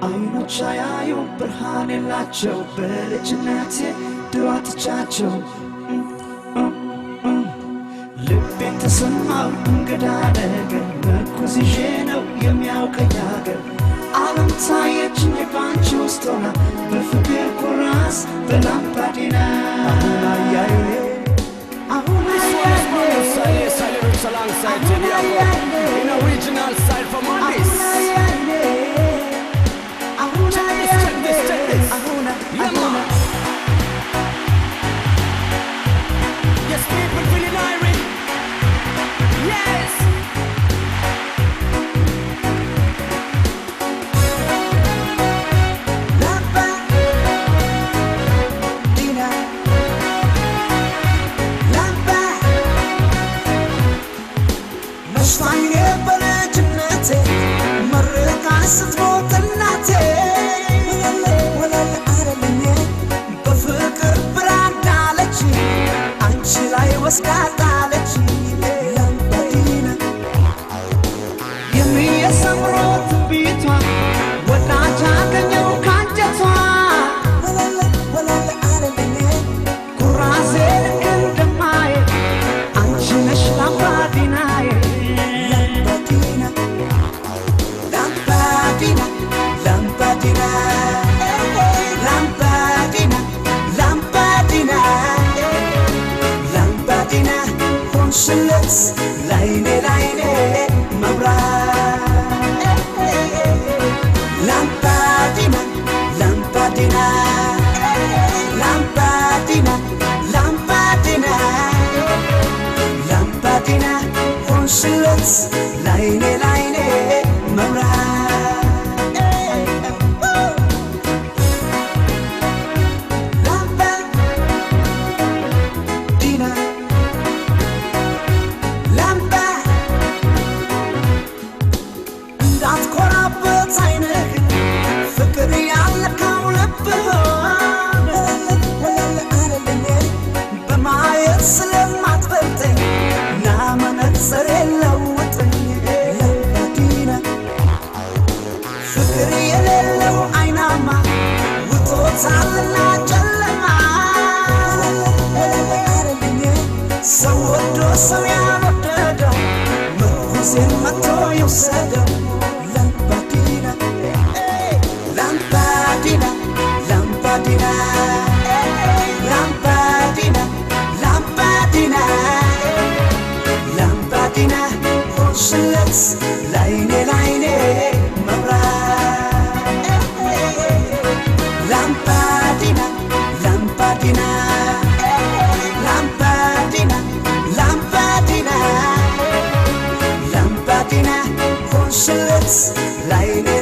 አይኖች አያዩ ብርሃን የላቸው በልጅነቴ ድሮ አጥቻቸው ልቤን ተሰማው እንግዳ ነገር ምርኩዝ ይዤ ነው የሚያውቀኝ አገር ዓለም ታየችኝ ባንቺ ውስጥ ሆና በፍቅር ኩራዝ በላምባዲና አሁን አያዩ alongside Diablo in original style from Mondays. Check this. Yeah, man. Yes, people feeling irate. Yes. ስትሞት እናቴ ወለል አረልኝ በፍቅር ብራንድ አለች አንቺ ላይ ወስዳታለች ላምባዲና የሚያሰምሮት ቤቷ ወዳጅ አገኘው ካንጀቷ ወለል አረልኝ ኩራዜ ልክ እንደማየ አንቺ ነሽ ላምባዲናዬ Shillets, line, mabra. Lampadina, lampadina, lampadina, lampadina, lampadina. On shillets, line, mabra. So ያወደደው ምርኩዜን መቶ ይውሰደው ላምባዲና ላምባዲና ላምባዲና ላምባዲና ላምባዲና ላምባዲና ሆንሽለት ላይኔ መብራት ላምባዲና ላምባዲና Lampadina, Conchilets, line